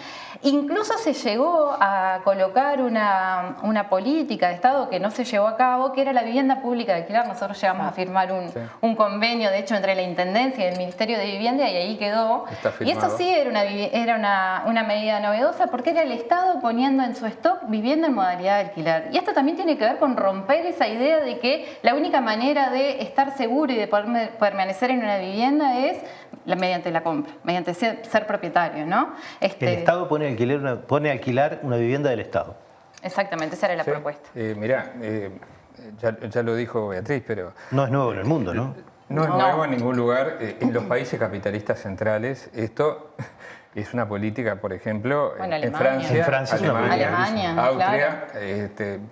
Incluso se llegó a colocar una política de Estado que no se llevó a cabo, que era la vivienda pública de alquiler. Nosotros llegamos a firmar un convenio, de hecho, entre la Intendencia y el Ministerio de Vivienda, y ahí quedó. Y eso sí era una medida novedosa, porque era el Estado poniendo en su stock vivienda en modalidad de alquiler. Y esto también tiene que ver con romper esa idea de que la única manera de estar seguro y de poder permanecer en una vivienda es mediante la compra, mediante ser propietario, ¿no? El Estado pone a alquilar una vivienda del Estado. Exactamente, esa era la propuesta. Mirá, ya lo dijo Beatriz, pero... No es nuevo en el mundo, ¿no? No es nuevo en ningún lugar. En los países capitalistas centrales esto es una política, por ejemplo, en Francia, Alemania, Austria, claro.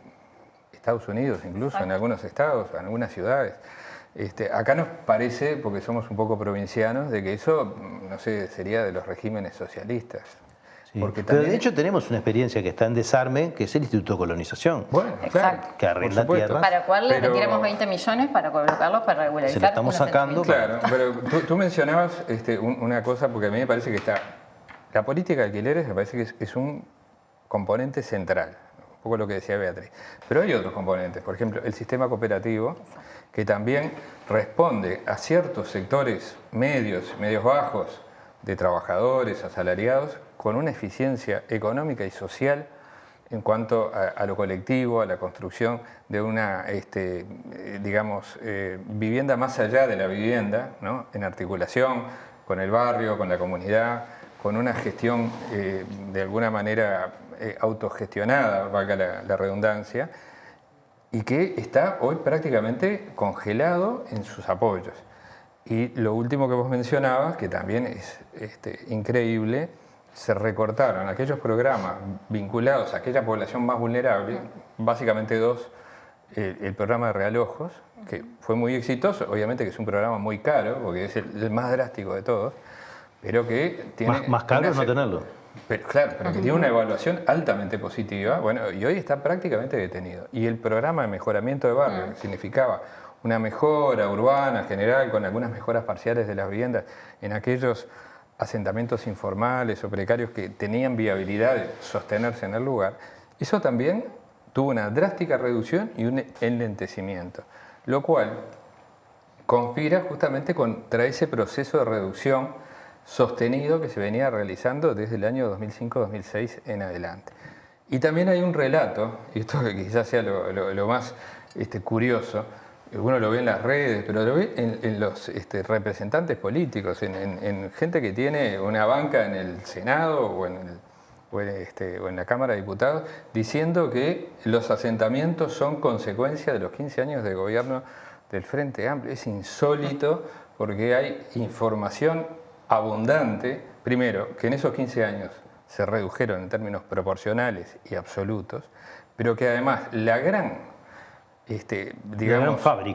Estados Unidos incluso, exacto, en algunos estados, en algunas ciudades. Acá nos parece, porque somos un poco provincianos, de que eso, no sé, sería de los regímenes socialistas. Sí. Porque también... Pero de hecho tenemos una experiencia que está en desarme, que es el Instituto de Colonización. Bueno, exacto, que arrenda tierras. Para cual le retiramos 20 millones para colocarlos, para regularizar. Se lo estamos sacando. Claro, pero tú mencionabas una cosa, porque a mí me parece que está... La política de alquileres me parece que es un componente central, un poco lo que decía Beatriz. Pero hay otros componentes, por ejemplo, el sistema cooperativo, que también responde a ciertos sectores medios bajos de trabajadores, asalariados, con una eficiencia económica y social en cuanto a lo colectivo, a la construcción de una, vivienda más allá de la vivienda, ¿no? En articulación con el barrio, con la comunidad, con una gestión de alguna manera autogestionada, valga la redundancia, y que está hoy prácticamente congelado en sus apoyos. Y lo último que vos mencionabas, que también es increíble, se recortaron aquellos programas vinculados a aquella población más vulnerable, básicamente dos, el programa de Realojos, que fue muy exitoso, obviamente que es un programa muy caro, porque es el más drástico de todos, pero que tiene... Más caro es no tenerlo. Pero, claro, pero que tiene una evaluación altamente positiva, bueno, y hoy está prácticamente detenido. Y el programa de mejoramiento de barrio, que significaba una mejora urbana general con algunas mejoras parciales de las viviendas en aquellos asentamientos informales o precarios que tenían viabilidad de sostenerse en el lugar, eso también tuvo una drástica reducción y un enlentecimiento, lo cual conspira justamente contra ese proceso de reducción sostenido que se venía realizando desde el año 2005-2006 en adelante. Y también hay un relato, y esto quizás sea lo más curioso, uno lo ve en las redes, pero lo ve en los representantes políticos, en gente que tiene una banca en el Senado o en la Cámara de Diputados, diciendo que los asentamientos son consecuencia de los 15 años de gobierno del Frente Amplio. Es insólito porque hay información abundante, primero, que en esos 15 años se redujeron en términos proporcionales y absolutos, pero que además la gran,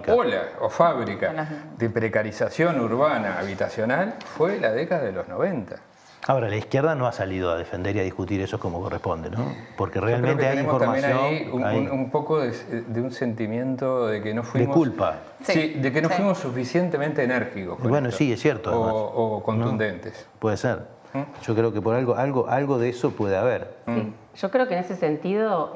ola o fábrica de precarización urbana habitacional fue la década de los 90. Ahora, la izquierda no ha salido a defender y a discutir eso como corresponde, ¿no? Porque realmente hay información... También hay un poco de un sentimiento de que no fuimos... De culpa. Sí, de que no fuimos suficientemente enérgicos. Bueno, sí, es cierto. O contundentes. ¿No? Puede ser. Yo creo que por algo de eso puede haber. Sí. Yo creo que en ese sentido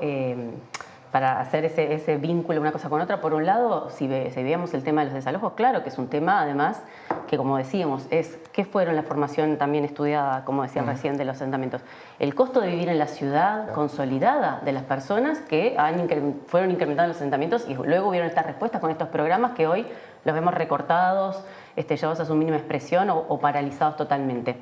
para hacer ese vínculo una cosa con otra. Por un lado, si veíamos el tema de los desalojos, claro que es un tema, además, que como decíamos, ¿qué fueron la formación también estudiada, como decían recién, de los asentamientos? El costo de vivir en la ciudad consolidada de las personas que fueron incrementando los asentamientos y luego hubieron estas respuestas con estos programas que hoy los vemos recortados, llevados a su mínima expresión o paralizados totalmente.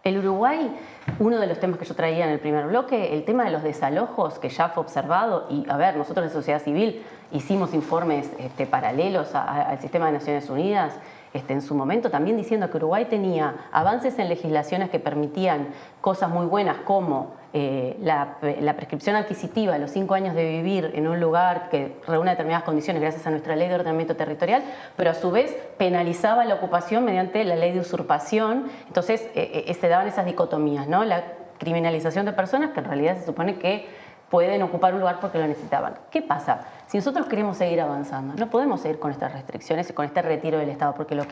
El Uruguay, uno de los temas que yo traía en el primer bloque, el tema de los desalojos que ya fue observado, y a ver, nosotros de sociedad civil hicimos informes paralelos al sistema de Naciones Unidas en su momento, también diciendo que Uruguay tenía avances en legislaciones que permitían cosas muy buenas como la prescripción adquisitiva, los 5 años de vivir en un lugar que reúne determinadas condiciones gracias a nuestra ley de ordenamiento territorial, pero a su vez penalizaba la ocupación mediante la ley de usurpación. Entonces se daban esas dicotomías, ¿no? La criminalización de personas que en realidad se supone que pueden ocupar un lugar porque lo necesitaban. ¿Qué pasa? Si nosotros queremos seguir avanzando, no podemos seguir con estas restricciones y con este retiro del Estado, porque lo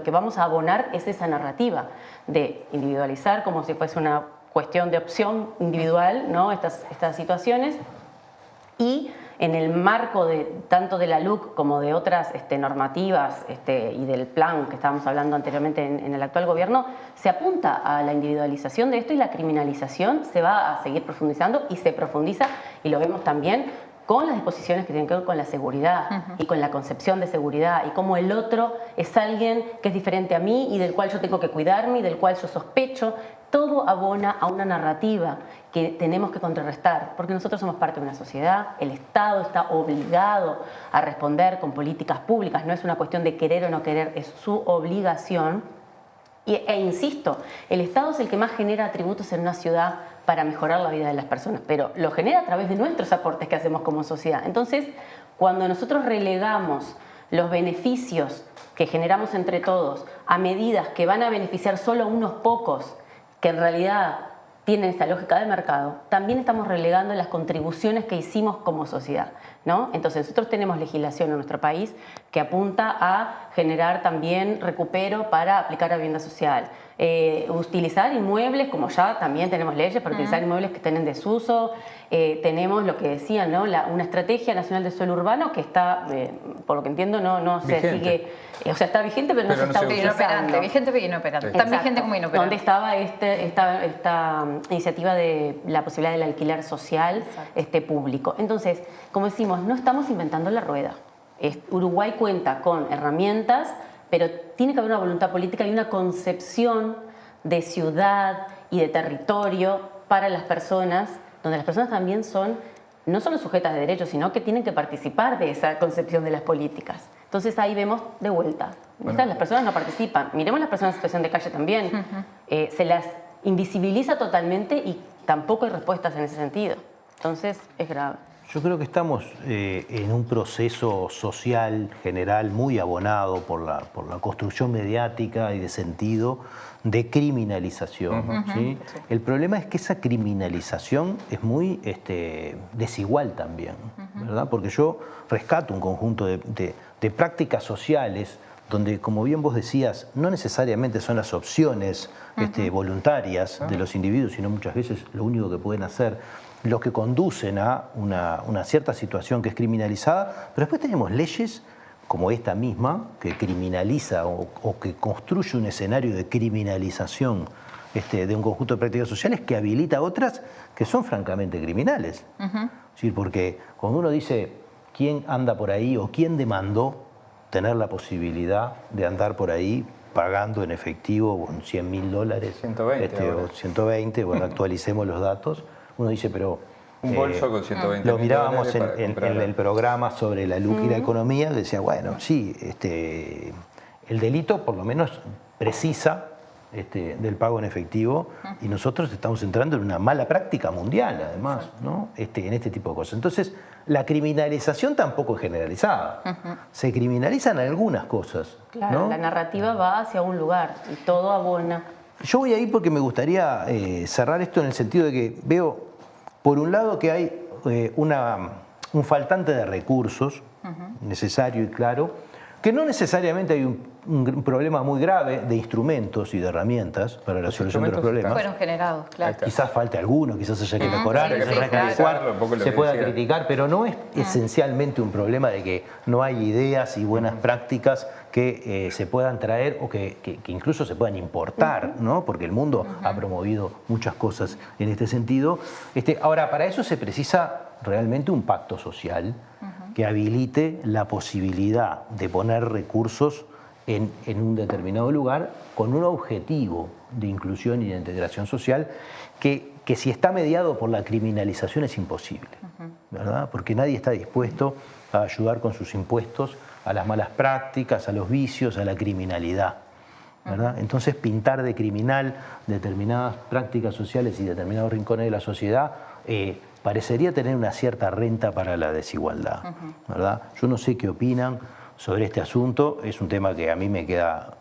que vamos a abonar es esa narrativa de individualizar como si fuese una cuestión de opción individual, ¿no? estas situaciones, y en el marco tanto de la LUC como de otras normativas y del plan que estábamos hablando anteriormente en el actual gobierno, se apunta a la individualización de esto y la criminalización se va a seguir profundizando y se profundiza, y lo vemos también con las disposiciones que tienen que ver con la seguridad y con la concepción de seguridad y cómo el otro es alguien que es diferente a mí y del cual yo tengo que cuidarme y del cual yo sospecho. Todo abona a una narrativa que tenemos que contrarrestar, porque nosotros somos parte de una sociedad, el Estado está obligado a responder con políticas públicas, no es una cuestión de querer o no querer, es su obligación. E insisto, el Estado es el que más genera atributos en una ciudad para mejorar la vida de las personas, pero lo genera a través de nuestros aportes que hacemos como sociedad. Entonces, cuando nosotros relegamos los beneficios que generamos entre todos a medidas que van a beneficiar solo a unos pocos, que en realidad tienen esta lógica de mercado, también estamos relegando las contribuciones que hicimos como sociedad, ¿no? Entonces nosotros tenemos legislación en nuestro país que apunta a generar también recupero para aplicar a vivienda social, utilizar inmuebles, como ya también tenemos leyes para utilizar inmuebles que estén en desuso, tenemos lo que decían, ¿no? Una estrategia nacional de suelo urbano que está, por lo que entiendo, no se sigue, o sea, está vigente pero no se está utilizando. Vigente pero inoperante. Tan vigente como inoperante. ¿Dónde estaba esta iniciativa de la posibilidad del alquiler social público? Entonces, como decimos, no estamos inventando la rueda. Uruguay cuenta con herramientas, pero tiene que haber una voluntad política y una concepción de ciudad y de territorio para las personas, donde las personas también son no solo sujetas de derechos, sino que tienen que participar de esa concepción de las políticas. Entonces ahí vemos de vuelta. Bueno. Las personas no participan. Miremos las personas en situación de calle también. Se las invisibiliza totalmente y tampoco hay respuestas en ese sentido. Entonces es grave. Yo creo que estamos en un proceso social general muy abonado por la construcción mediática y de sentido de criminalización. ¿Sí? Sí. El problema es que esa criminalización es muy desigual también, ¿verdad? Porque yo rescato un conjunto de prácticas sociales donde, como bien vos decías, no necesariamente son las opciones voluntarias de los individuos, sino muchas veces lo único que pueden hacer, los que conducen a una cierta situación que es criminalizada, pero después tenemos leyes como esta misma, que criminaliza o que construye un escenario de criminalización de un conjunto de prácticas sociales que habilita otras que son francamente criminales. ¿Sí? Porque cuando uno dice quién anda por ahí o quién demandó tener la posibilidad de andar por ahí pagando en efectivo $100.000, 120, o 120, bueno, actualicemos los datos, uno dice, pero un bolso con 120 lo mirábamos en el programa sobre la LUC y la economía, decía, bueno, sí, el delito por lo menos precisa del pago en efectivo y nosotros estamos entrando en una mala práctica mundial, además, ¿no? En este tipo de cosas. Entonces, la criminalización tampoco es generalizada. Se criminalizan algunas cosas. Claro, ¿no? La narrativa va hacia un lugar y todo abona. Yo voy ahí porque me gustaría cerrar esto en el sentido de que veo, por un lado, que hay un faltante de recursos necesario y claro que no necesariamente hay un problema muy grave de instrumentos y de herramientas para la solución de los problemas. Fueron generados, claro. Quizás falte alguno, quizás haya que mejorar, se pueda criticar, pero no es esencialmente un problema de que no hay ideas y buenas prácticas que se puedan traer o que incluso se puedan importar, ¿no? Porque el mundo ha promovido muchas cosas en este sentido. Ahora, para eso se precisa realmente un pacto social que habilite la posibilidad de poner recursos en un determinado lugar con un objetivo de inclusión y de integración social que si está mediado por la criminalización es imposible, ¿verdad? Porque nadie está dispuesto a ayudar con sus impuestos a las malas prácticas, a los vicios, a la criminalidad, ¿verdad? Entonces pintar de criminal determinadas prácticas sociales y determinados rincones de la sociedad parecería tener una cierta renta para la desigualdad, ¿verdad? Yo no sé qué opinan sobre este asunto, es un tema que a mí me queda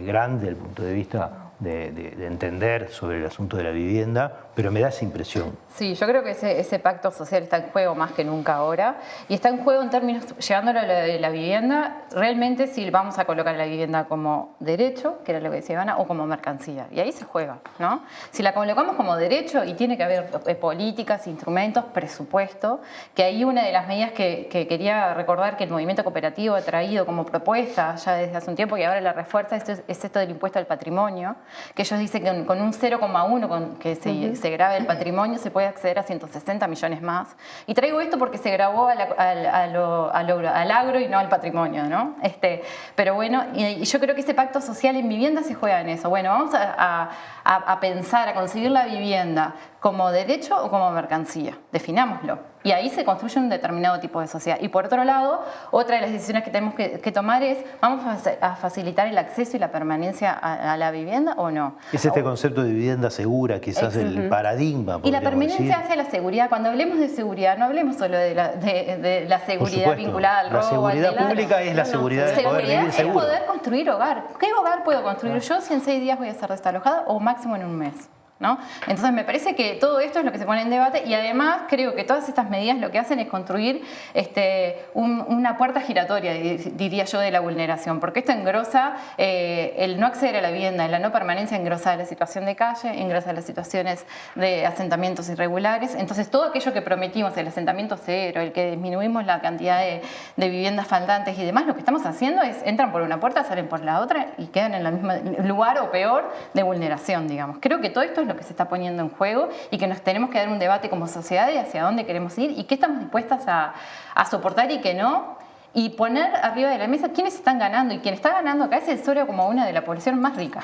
grande desde el punto de vista de entender sobre el asunto de la vivienda, pero me da esa impresión. Sí, yo creo que ese pacto social está en juego más que nunca ahora, y está en juego en términos, llevándolo a lo de la vivienda, realmente si vamos a colocar la vivienda como derecho, que era lo que decía Ivana, o como mercancía, y ahí se juega, ¿no? Si la colocamos como derecho, y tiene que haber políticas, instrumentos, presupuesto, que ahí una de las medidas que quería recordar que el movimiento cooperativo ha traído como propuesta ya desde hace un tiempo y ahora la refuerza, es esto del impuesto al patrimonio, que ellos dicen que con un 0,1 que se grave el patrimonio se puede acceder a 160 millones más. Y traigo esto porque se grabó al agro y no al patrimonio, ¿no? Pero bueno, y yo creo que ese pacto social en vivienda se juega en eso. Bueno, vamos a pensar, a concebir la vivienda como derecho o como mercancía. Definámoslo. Y ahí se construye un determinado tipo de sociedad. Y por otro lado, otra de las decisiones que tenemos que tomar es, ¿vamos a facilitar el acceso y la permanencia a la vivienda o no? Es concepto de vivienda segura, quizás el paradigma. Y la permanencia hacia la seguridad. Cuando hablemos de seguridad, no hablemos solo de la seguridad vinculada al robo. La seguridad pública es la seguridad de poder vivir seguro. Es poder construir hogar. ¿Qué hogar puedo construir yo si en 6 días voy a ser desalojada o máximo en un mes? ¿No? Entonces me parece que todo esto es lo que se pone en debate y además creo que todas estas medidas lo que hacen es construir una puerta giratoria, diría yo, de la vulneración, porque esto engrosa el no acceder a la vivienda, la no permanencia engrosa la situación de calle, engrosa las situaciones de asentamientos irregulares. Entonces todo aquello que prometimos, el asentamiento cero, el que disminuimos la cantidad de viviendas faltantes y demás, lo que estamos haciendo es entran por una puerta, salen por la otra y quedan en el mismo lugar o peor de vulneración, digamos. Creo que todo esto es lo que se está poniendo en juego y que nos tenemos que dar un debate como sociedad de hacia dónde queremos ir y qué estamos dispuestas a soportar y qué no, y poner arriba de la mesa quiénes están ganando, y quien está ganando acá es el solo como una de la población más rica.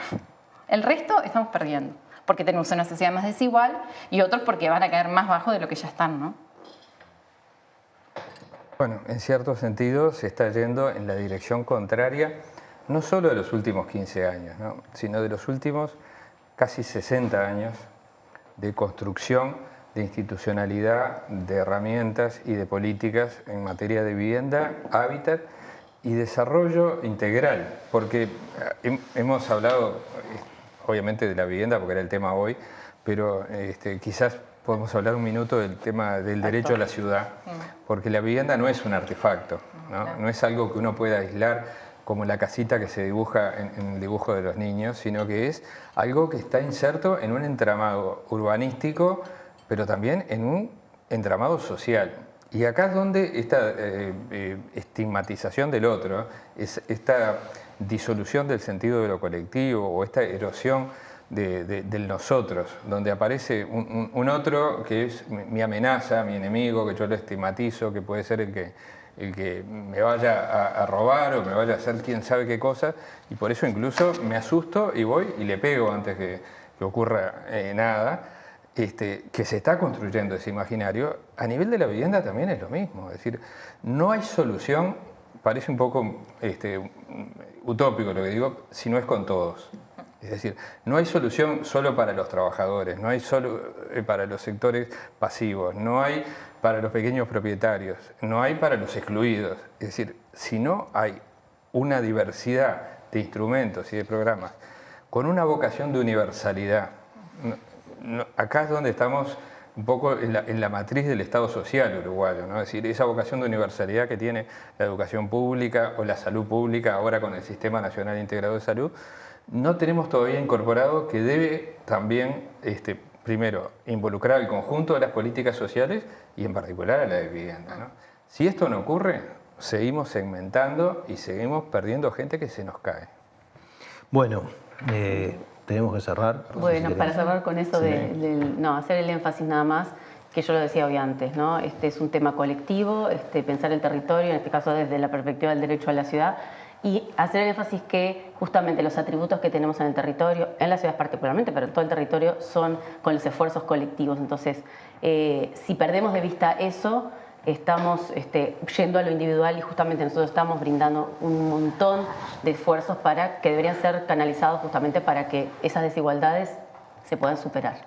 El resto estamos perdiendo, porque tenemos una sociedad más desigual y otros porque van a caer más bajo de lo que ya están, ¿no? Bueno, en cierto sentido se está yendo en la dirección contraria, no solo de los últimos 15 años, ¿no?, sino de los últimos casi 60 años de construcción, de institucionalidad, de herramientas y de políticas en materia de vivienda, hábitat y desarrollo integral. Porque hemos hablado, obviamente, de la vivienda, porque era el tema hoy, pero quizás podemos hablar un minuto del tema del derecho a la ciudad, porque la vivienda no es un artefacto, ¿no? No es algo que uno pueda aislar como la casita que se dibuja en el dibujo de los niños, sino que es algo que está inserto en un entramado urbanístico, pero también en un entramado social. Y acá es donde esta estigmatización del otro, esta disolución del sentido de lo colectivo o esta erosión del nosotros, donde aparece un otro que es mi amenaza, mi enemigo, que yo lo estigmatizo, que puede ser el que me vaya a robar o me vaya a hacer quién sabe qué cosa, y por eso incluso me asusto y voy y le pego antes que ocurra nada. Que se está construyendo ese imaginario, a nivel de la vivienda también es lo mismo. Es decir, no hay solución, parece un poco utópico lo que digo, si no es con todos. Es decir, no hay solución solo para los trabajadores, no hay solo para los sectores pasivos, no hay para los pequeños propietarios, no hay para los excluidos. Es decir, si no hay una diversidad de instrumentos y de programas con una vocación de universalidad, acá es donde estamos un poco en la matriz del Estado social uruguayo, ¿no? Es decir, esa vocación de universalidad que tiene la educación pública o la salud pública, ahora con el Sistema Nacional Integrado de Salud, no tenemos todavía incorporado que debe también, primero, involucrar al conjunto de las políticas sociales y en particular a la de vivienda, ¿no? Si esto no ocurre, seguimos segmentando y seguimos perdiendo gente que se nos cae. Bueno, tenemos que cerrar. Bueno, si para cerrar con eso hacer el énfasis nada más, que yo lo decía hoy antes, ¿no? Este es un tema colectivo, pensar el territorio, en este caso desde la perspectiva del derecho a la ciudad, y hacer el énfasis que justamente los atributos que tenemos en el territorio, en las ciudades particularmente, pero en todo el territorio, son con los esfuerzos colectivos. Entonces, si perdemos de vista eso, estamos yendo a lo individual y justamente nosotros estamos brindando un montón de esfuerzos que deberían ser canalizados justamente para que esas desigualdades se puedan superar.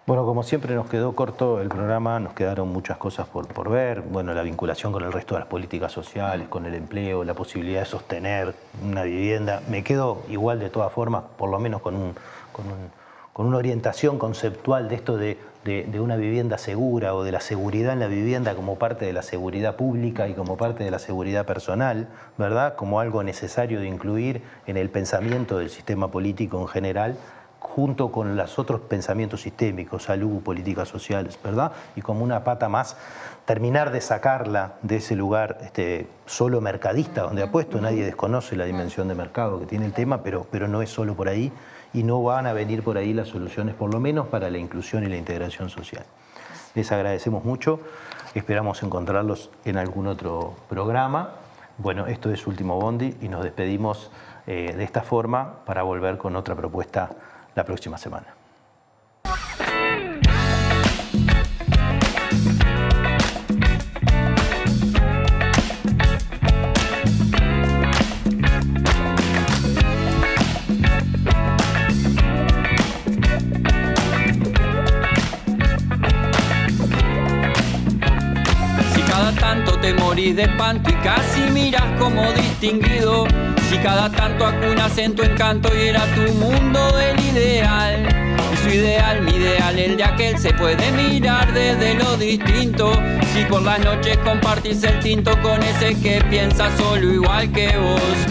Bueno, como siempre nos quedó corto el programa, nos quedaron muchas cosas por ver. Bueno, la vinculación con el resto de las políticas sociales, con el empleo, la posibilidad de sostener una vivienda. Me quedo igual de todas formas, por lo menos con una orientación conceptual de esto de una vivienda segura o de la seguridad en la vivienda como parte de la seguridad pública y como parte de la seguridad personal, ¿verdad? Como algo necesario de incluir en el pensamiento del sistema político en general, junto con los otros pensamientos sistémicos, salud, políticas sociales, ¿verdad? Y como una pata más, terminar de sacarla de ese lugar solo mercadista, donde ha puesto, nadie desconoce la dimensión de mercado que tiene el tema, pero no es solo por ahí, y no van a venir por ahí las soluciones, por lo menos para la inclusión y la integración social. Les agradecemos mucho, esperamos encontrarlos en algún otro programa. Bueno, esto es Último Bondi y nos despedimos de esta forma para volver con otra propuesta la próxima semana. Te morís de espanto y casi miras como distinguido. Si cada tanto acunas en tu encanto y era tu mundo el ideal. Y su ideal, mi ideal, el de aquel se puede mirar desde lo distinto. Si por las noches compartís el tinto con ese que piensa solo igual que vos.